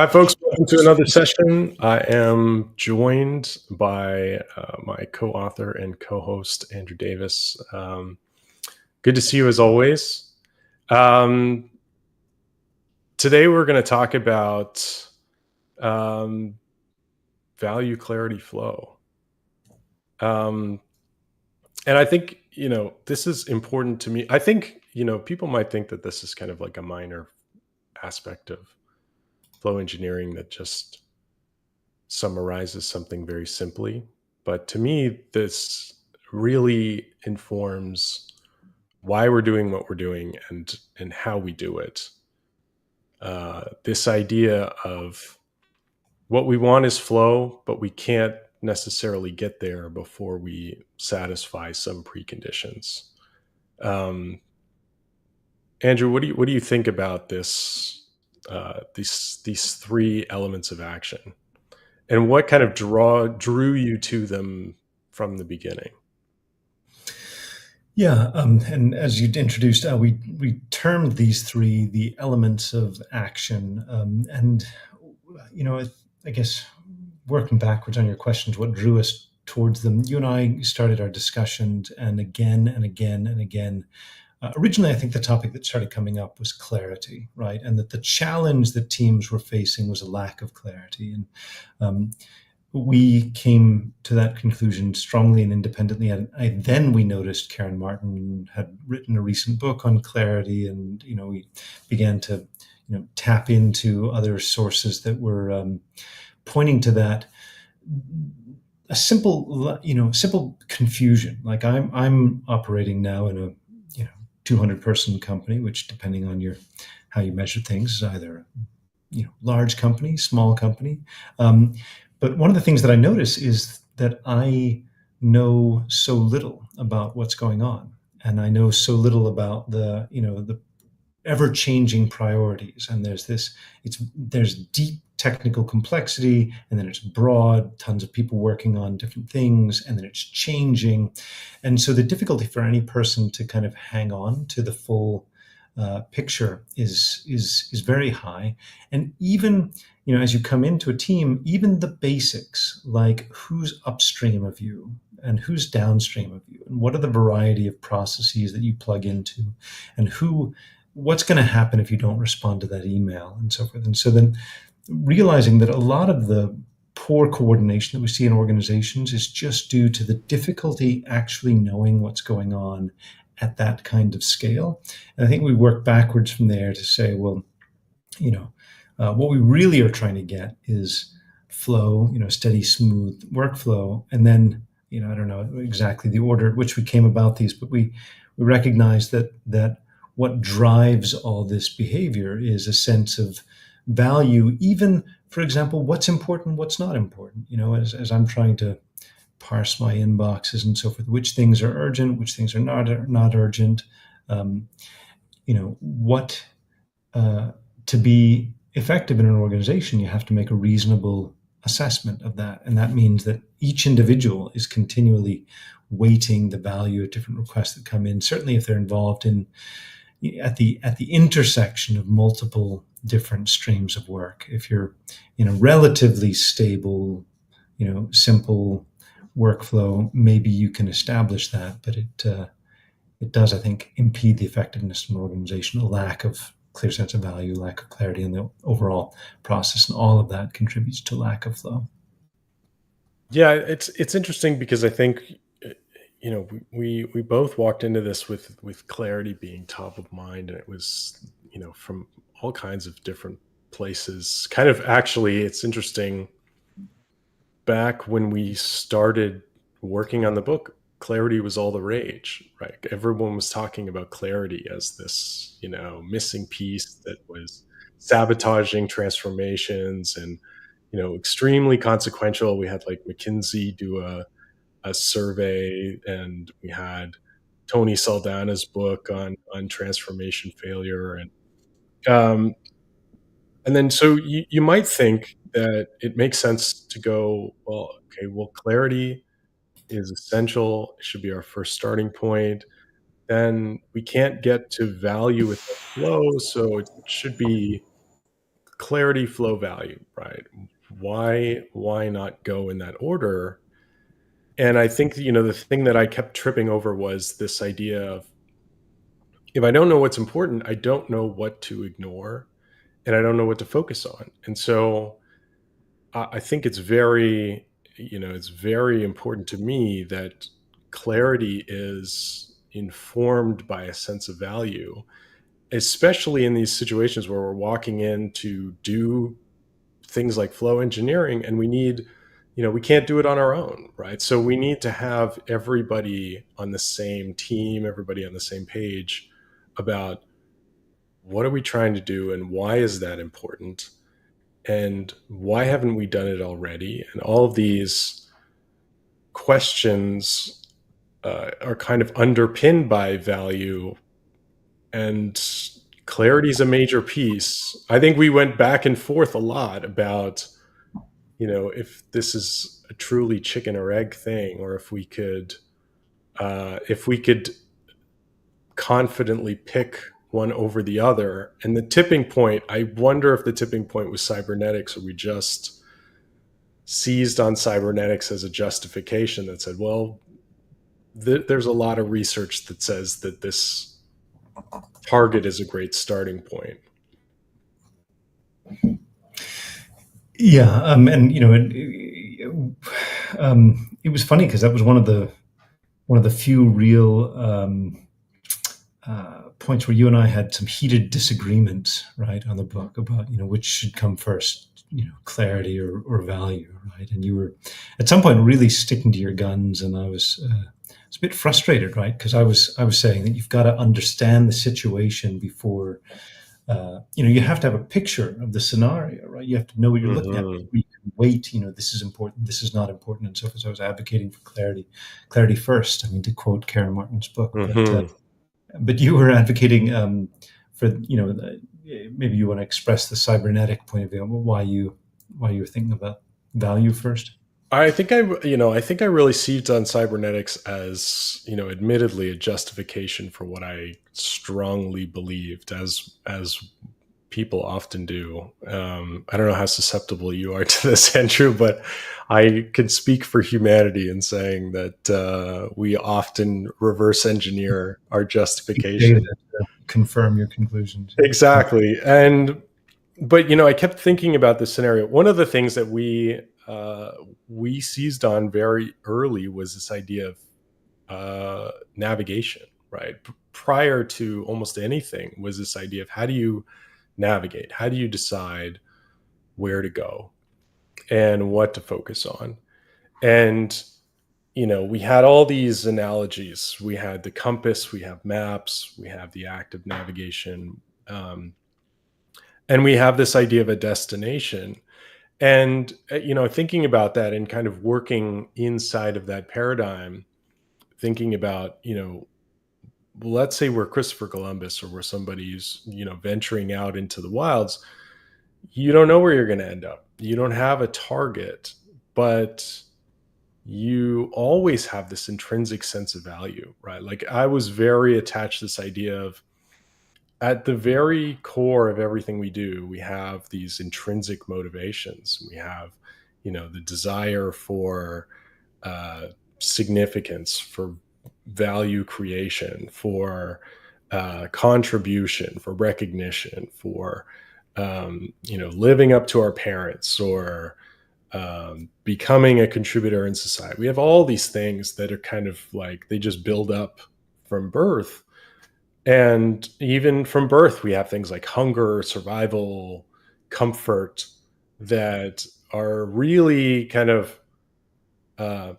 Hi, folks. Welcome to another session. I am joined by my co-author and co-host Andrew Davis. Good to see you as always. Um, Today we're going to talk about um, value, clarity, flow, um, and I think this is important to me. I think people might think that this is kind of like a minor aspect of flow engineering that just summarizes something very simply. But to me, this really informs why we're doing what we're doing and how we do it. This idea of what we want is flow, but we can't necessarily get there before we satisfy some preconditions. Um, Andrew, what do you think about this? These three elements of action. And what kind of drew you to them from the beginning? Yeah, and as you introduced, we termed these three the elements of action, and I guess working backwards on your questions, what drew us towards them? You and I started our discussions, and again and again and again. Originally, I think the topic that started coming up was clarity, right? And that the challenge that teams were facing was a lack of clarity, and um, we came to that conclusion strongly and independently. And then we noticed Karen Martin had written a recent book on clarity, and we began to tap into other sources that were pointing to that. A simple confusion. Like I'm operating now in a 200 person company, which depending on your how you measure things is either large company, small company. Um, but one of the things that I notice is that I know so little about what's going on, and I know so little about the ever changing priorities. And there's deep technical complexity, and then it's broad, tons of people working on different things, and then it's changing. And so the difficulty for any person to kind of hang on to the full picture is very high. And even as you come into a team, even the basics like who's upstream of you and who's downstream of you, and what are the variety of processes that you plug into, and what's going to happen if you don't respond to that email, and so forth. And so then realizing that a lot of the poor coordination that we see in organizations is just due to the difficulty actually knowing what's going on at that kind of scale. And I think we work backwards from there to say, well, what we really are trying to get is flow, steady, smooth workflow. And then, I don't know exactly the order at which we came about these, but we recognize that what drives all this behavior is a sense of value, even, for example, what's important, what's not important. As I'm trying to parse my inboxes and so forth, which things are urgent, which things are not urgent. Um, what to be effective in an organization, you have to make a reasonable assessment of that, and that means that each individual is continually weighting the value of different requests that come in. Certainly, if they're involved in at the intersection of multiple different streams of work. If you're in a relatively stable, simple workflow, maybe you can establish that, but it does, I think, impede the effectiveness of an organization. A lack of clear sense of value, lack of clarity in the overall process, and all of that contributes to lack of flow. Yeah, it's interesting because I think we both walked into this with clarity being top of mind, and it was from all kinds of different places. Kind of actually, it's interesting. Back when we started working on the book, clarity was all the rage, right? Everyone was talking about clarity as this missing piece that was sabotaging transformations and extremely consequential. We had like McKinsey do a survey, and we had Tony Saldana's book on transformation failure, um, and then so you might think that it makes sense to go, well, okay, well, clarity is essential. It should be our first starting point. Then we can't get to value without flow, so it should be clarity, flow, value, right? Why not go in that order? And I think, the thing that I kept tripping over was this idea of, if I don't know what's important, I don't know what to ignore, and I don't know what to focus on. And so I think it's very important to me that clarity is informed by a sense of value, especially in these situations where we're walking in to do things like flow engineering, and we can't do it on our own, right? So we need to have everybody on the same team, everybody on the same page about what are we trying to do and why is that important, and why haven't we done it already? And all of these questions are kind of underpinned by value, and clarity is a major piece. I think we went back and forth a lot about, if this is a truly chicken or egg thing, or if we could confidently pick one over the other. And the tipping point, I wonder if the tipping point was cybernetics, or we just seized on cybernetics as a justification that said, well, there's a lot of research that says that this target is a great starting point. Yeah, and it was funny because that was one of the few real points where you and I had some heated disagreements, right, on the book about which should come first, clarity or value, right? And you were at some point really sticking to your guns, and I was a bit frustrated, right? Because I was saying that you've got to understand the situation before. You have to have a picture of the scenario, right? You have to know what you're looking at. Mhm. You can wait, this is important, this is not important, and so forth. So I was advocating for clarity first. I mean, to quote Karen Martin's book, Mhm. but you were advocating for maybe you want to express the cybernetic point of view, why you were thinking about value first. I think I really seized on cybernetics as, admittedly a justification for what I strongly believed, as people often do. I don't know how susceptible you are to this, Andrew, but I can speak for humanity in saying that we often reverse engineer our justification. Confirm your conclusions. Exactly. But I kept thinking about this scenario. One of the things that we seized on very early was this idea of navigation, right? Prior to almost anything was this idea of, how do you navigate? How do you decide where to go and what to focus on? And we had all these analogies. We had the compass, we have maps, we have the act of navigation, and we have this idea of a destination. And thinking about that and kind of working inside of that paradigm, thinking about, let's say we're Christopher Columbus, or we're somebody who's venturing out into the wilds. You don't know where you're going to end up. You don't have a target, but you always have this intrinsic sense of value, right? Like, I was very attached to this idea of, at the very core of everything we do, we have these intrinsic motivations. We have, the desire for significance, for value creation, for contribution, for recognition, for living up to our parents, or becoming a contributor in society. We have all these things that are kind of like, they just build up from birth. And even from birth, we have things like hunger, survival, comfort, that are really kind of uh,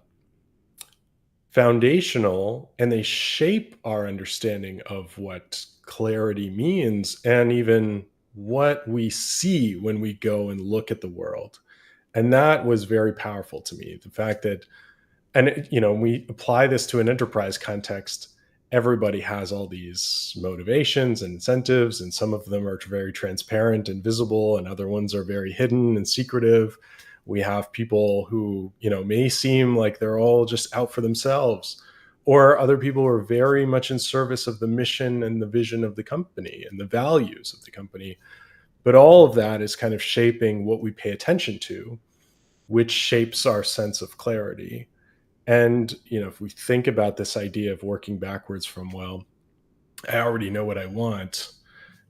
foundational, and they shape our understanding of what clarity means, and even what we see when we go and look at the world. And that was very powerful to me. The fact that, and we apply this to an enterprise context. Everybody has all these motivations and incentives, and some of them are very transparent and visible, and other ones are very hidden and secretive. We have people who may seem like they're all just out for themselves, or other people who are very much in service of the mission and the vision of the company and the values of the company. But all of that is kind of shaping what we pay attention to, which shapes our sense of clarity. And, if we think about this idea of working backwards from, well, I already know what I want,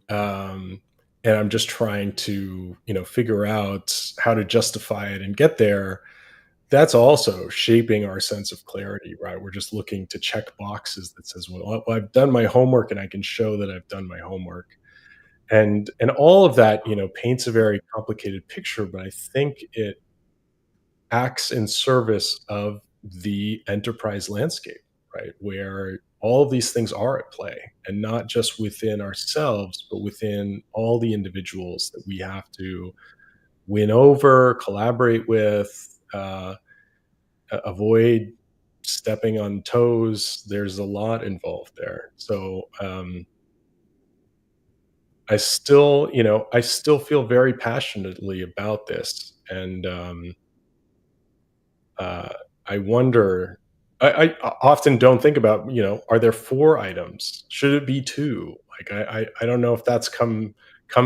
um, and I'm just trying to, figure out how to justify it and get there, that's also shaping our sense of clarity, right? We're just looking to check boxes that says, well, I've done my homework and I can show that I've done my homework. And all of that, paints a very complicated picture, but I think it acts in service of the enterprise landscape, right? Where all of these things are at play, and not just within ourselves, but within all the individuals that we have to win over, collaborate with, avoid stepping on toes. There's a lot involved there. So, I still feel very passionately about this, and uh, I wonder. I often don't think about, are there 4 items? Should it be 2? Like, I don't know if that's come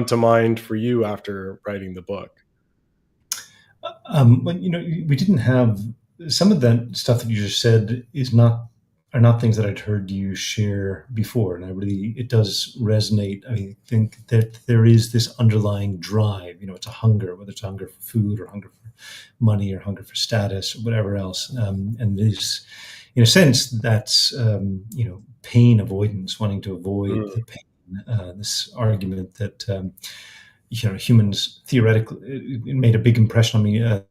to mind for you after writing the book. Well, we didn't have some of that stuff that you just said are not things that I'd heard you share before, and it does resonate. I think that there is this underlying drive. It's a hunger, whether it's hunger for food or hunger for money or hunger for status or whatever else, and this, in a sense, that's pain avoidance, wanting to avoid Mm, the pain. This argument that humans theoretically, it made a big impression on me.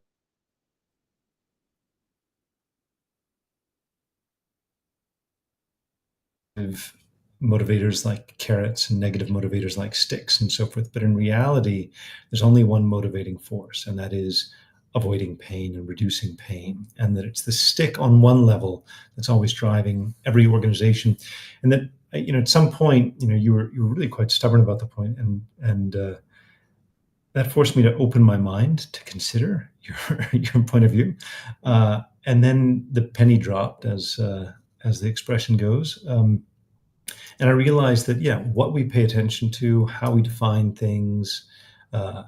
Motivators like carrots and negative motivators like sticks and so forth. But in reality, there's only one motivating force, and that is avoiding pain and reducing pain. And that it's the stick on one level that's always driving every organization. And that, at some point, you were really quite stubborn about the point, and that forced me to open my mind to consider your point of view. And then the penny dropped, as the expression goes. And I realized that, yeah, what we pay attention to, how we define things, uh,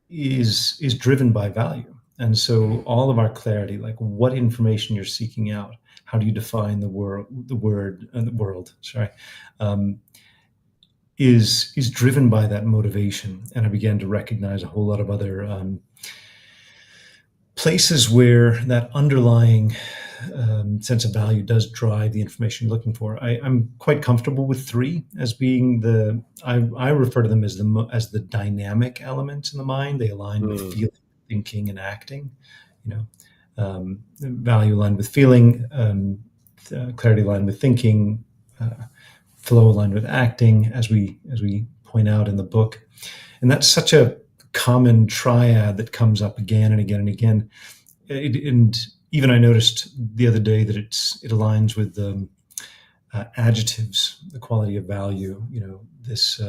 is driven by value. And so all of our clarity, like what information you're seeking out, how do you define the world, sorry, um, is driven by that motivation. And I began to recognize a whole lot of other places where that underlying sense of value does drive the information you're looking for. I'm quite comfortable with 3 as being I refer to them as the dynamic elements in the mind. They align with mm, feeling, thinking, and acting. You know, value aligned with feeling, clarity aligned with thinking, flow aligned with acting, as we point out in the book. And that's such a common triad that comes up again and again and again. And even I noticed the other day that it aligns with adjectives, the quality of value. This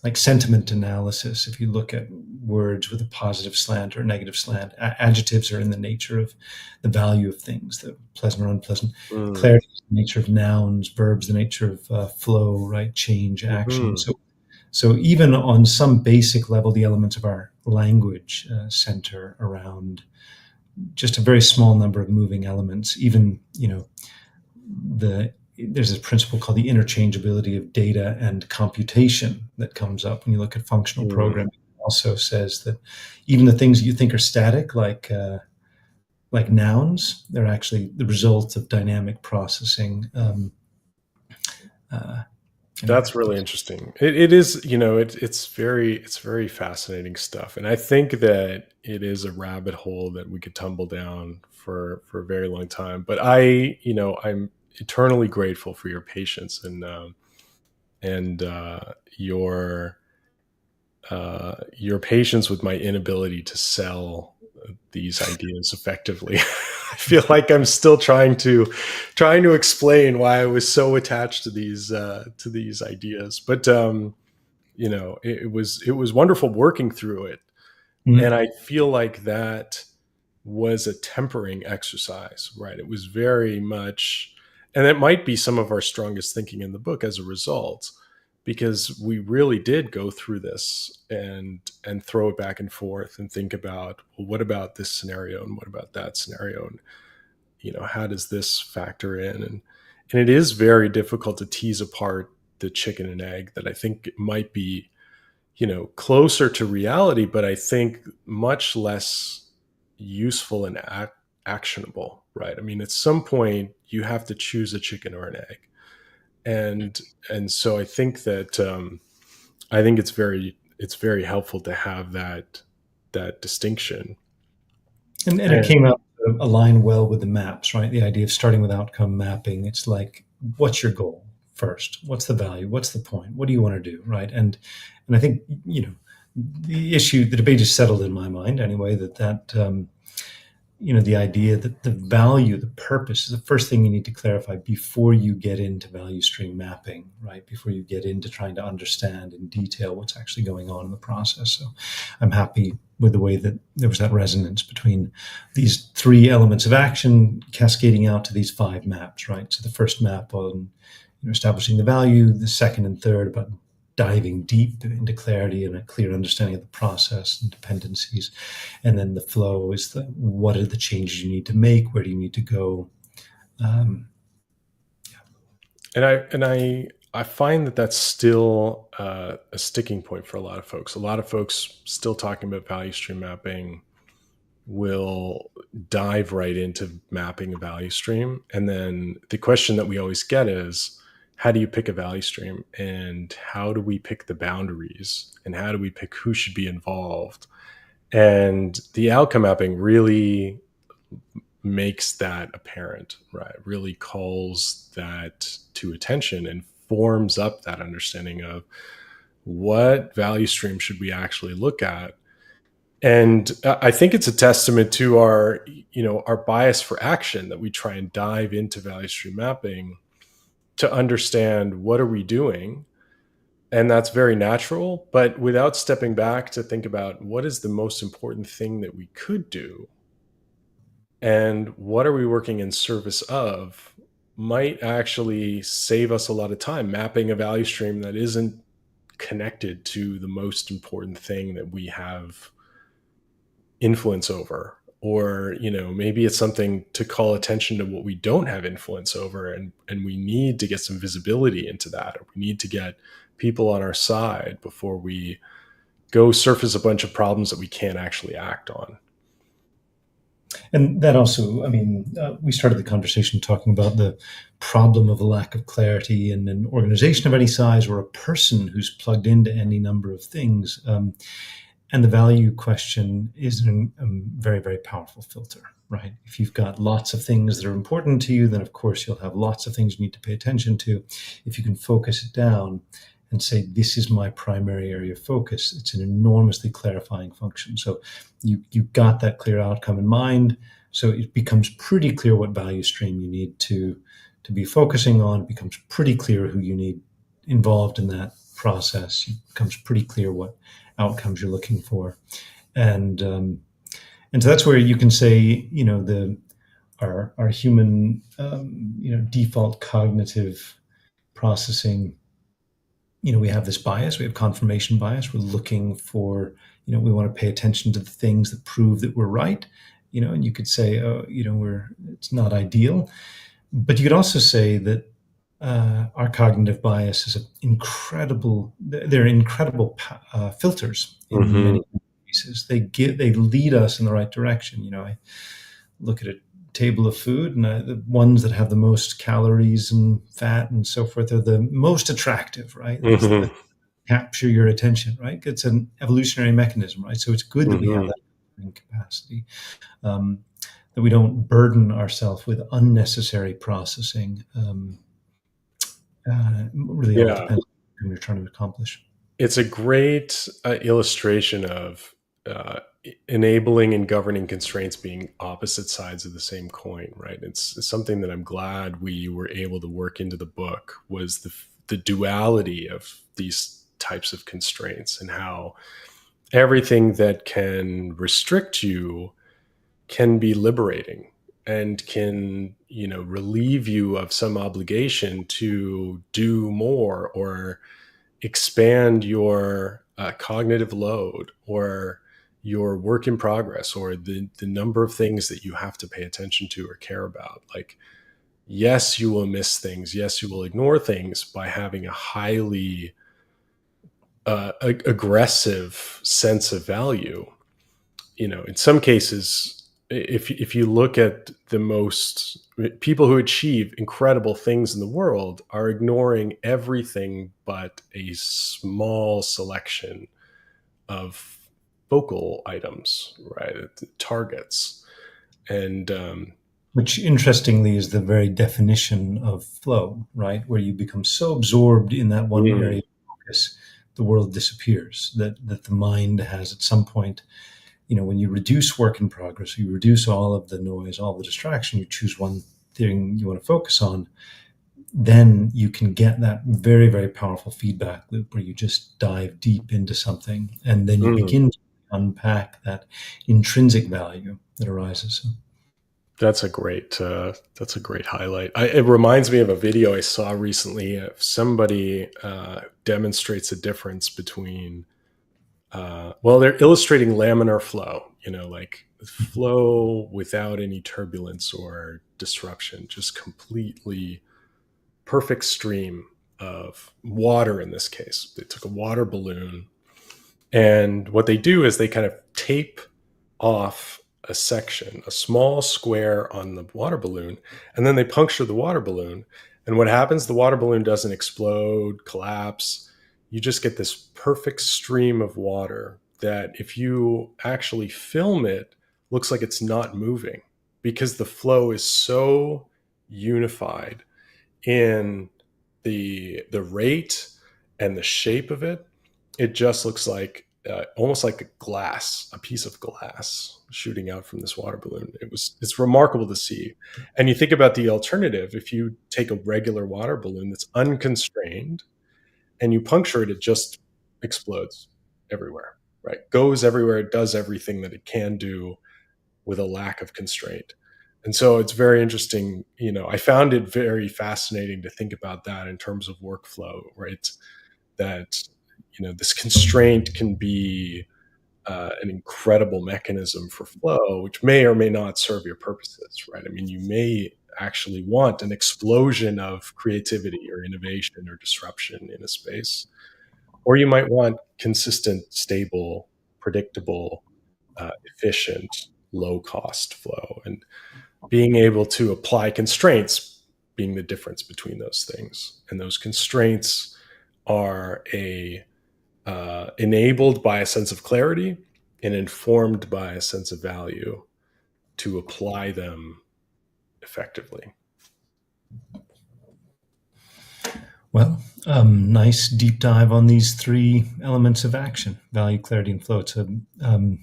like sentiment analysis. If you look at words with a positive slant or a negative slant, adjectives are in the nature of the value of things, the pleasant or unpleasant. mm, Clarity is the nature of nouns, verbs, the nature of flow, right? Change, action. mhm, So even on some basic level, the elements of our language center around just a very small number of moving elements. Even there's this principle called the interchangeability of data and computation that comes up when you look at functional mm. programming. It also says that even the things you think are static, like nouns, they're actually the result of dynamic processing. Uh, anyway, That's really interesting. It is, it's very fascinating stuff, and I think that it is a rabbit hole that we could tumble down for a very long time. But I'm eternally grateful for your patience and your patience with my inability to sell these ideas effectively. I feel like I'm still trying to explain why I was so attached to these ideas. But it was wonderful working through it, and mm, I feel like that was a tempering exercise, right? It was very much, and it might be some of our strongest thinking in the book as a result, because we really did go through this and throw it back and forth and think about, well, what about this scenario and what about that scenario, and how does this factor in, and it is very difficult to tease apart the chicken and egg. That I think it might be closer to reality, but I think much less useful and actionable, right? I mean, at some point you have to choose a chicken or an egg, and so I think that I think it's very helpful to have that distinction. And it came out to align well with the maps, right? The idea of starting with outcome mapping. It's like, what's your goal first? What's the value? What's the point? What do you want to do, right? And I think the debate is settled in my mind anyway. The idea that the value, the purpose is the first thing you need to clarify before you get into value stream mapping, right? Before you get into trying to understand in detail what's actually going on in the process. So I'm happy with the way that there was that resonance between these three elements of action cascading out to these 5 maps, right? So the first map on establishing the value, the second and third about diving deep into clarity and a clear understanding of the process and dependencies. And then the flow is what are the changes you need to make? Where do you need to go? And I find that that's still a sticking point for a lot of folks. A lot of folks still talking about value stream mapping will dive right into mapping a value stream. And then the question that we always get is, how do you pick a value stream, and how do we pick the boundaries, and how do we pick who should be involved? And the outcome mapping really makes that apparent, right? Really calls that to attention and forms up that understanding of what value stream should we actually look at. And I think it's a testament to our bias for action, that we try and dive into value stream mapping to understand what are we doing. And that's very natural, but without stepping back to think about what is the most important thing that we could do and what are we working in service of, might actually save us a lot of time mapping a value stream that isn't connected to the most important thing that we have influence over. Or maybe it's something to call attention to what we don't have influence over, and we need to get some visibility into that, or we need to get people on our side before we go surface a bunch of problems that we can't actually act on. And that also, we started the conversation talking about the problem of a lack of clarity in an organization of any size, or a person who's plugged into any number of things. And the value question is a very, very powerful filter, right? If you've got lots of things that are important to you, then of course you'll have lots of things you need to pay attention to. If you can focus it down and say, this is my primary area of focus, it's an enormously clarifying function. So you've got that clear outcome in mind. So it becomes pretty clear what value stream you need to be focusing on. It becomes pretty clear who you need involved in that process. It becomes pretty clear what outcomes you're looking for. And so that's where you can say, our human, default cognitive processing, we have this bias, we have confirmation bias. We're looking for, we want to pay attention to the things that prove that we're right, and you could say, it's not ideal. But you could also say that our cognitive bias is they're incredible filters in many cases. They lead us in the right direction. I look at a table of food, and the ones that have the most calories and fat and so forth are the most attractive, right? That capture your attention, right? It's an evolutionary mechanism, right? So it's good that we have that capacity, that we don't burden ourselves with unnecessary processing. Really all depends on what you're trying to accomplish. It's a great illustration of enabling and governing constraints being opposite sides of the same coin, right? It's something that I'm glad we were able to work into the book, was the duality of these types of constraints, and how everything that can restrict you can be liberating and can, relieve you of some obligation to do more, or, expand your cognitive load or your work in progress or the number of things that you have to pay attention to or care about. Like, yes, you will miss things. Yes, you will ignore things by having a highly aggressive sense of value. In some cases, if you look at the most people who achieve incredible things in the world are ignoring everything but a small selection of focal items, right? Targets. And which interestingly is the very definition of flow, right? Where you become so absorbed in that one area of focus, the world disappears. That the mind has at some point, when you reduce work in progress, you reduce all of the noise, all the distraction, you choose one thing you want to focus on, then you can get that very, very powerful feedback loop where you just dive deep into something and then you begin to unpack that intrinsic value that arises. That's a great highlight. It reminds me of a video I saw recently of somebody demonstrates a difference between, they're illustrating laminar flow, like flow without any turbulence or disruption, just completely perfect stream of water in this case. They took a water balloon, and what they do is they kind of tape off a section, a small square on the water balloon, and then they puncture the water balloon. And what happens? The water balloon doesn't explode, collapse. You just get this perfect stream of water that if you actually film it, looks like it's not moving because the flow is so unified in the rate and the shape of it. It just looks like almost like a piece of glass shooting out from this water balloon. It's remarkable to see. And you think about the alternative, if you take a regular water balloon that's unconstrained and you puncture it, it just explodes everywhere, right? Goes everywhere, it does everything that it can do with a lack of constraint. And so it's very interesting. I found it very fascinating to think about that in terms of workflow, right? That, this constraint can be an incredible mechanism for flow, which may or may not serve your purposes, right? I mean, you may actually want an explosion of creativity or innovation or disruption in a space, or you might want consistent, stable, predictable, efficient, low-cost flow. And being able to apply constraints being the difference between those things. And those constraints are enabled by a sense of clarity and informed by a sense of value to apply them effectively. Well, nice deep dive on these three elements of action: value, clarity, and flow. It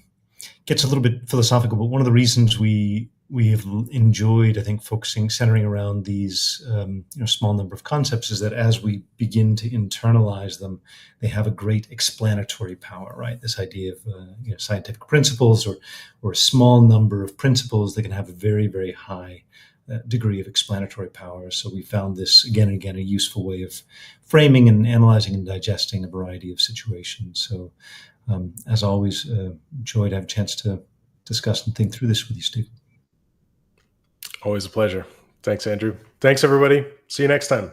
gets a little bit philosophical, but one of the reasons we have enjoyed, I think, centering around these small number of concepts is that as we begin to internalize them, they have a great explanatory power, right? This idea of scientific principles or a small number of principles that can have a very, very high degree of explanatory power. So we found this again and again a useful way of framing and analyzing and digesting a variety of situations. So as always, joy to have a chance to discuss and think through this with you, Steve. Always a pleasure. Thanks, Andrew. Thanks, everybody. See you next time.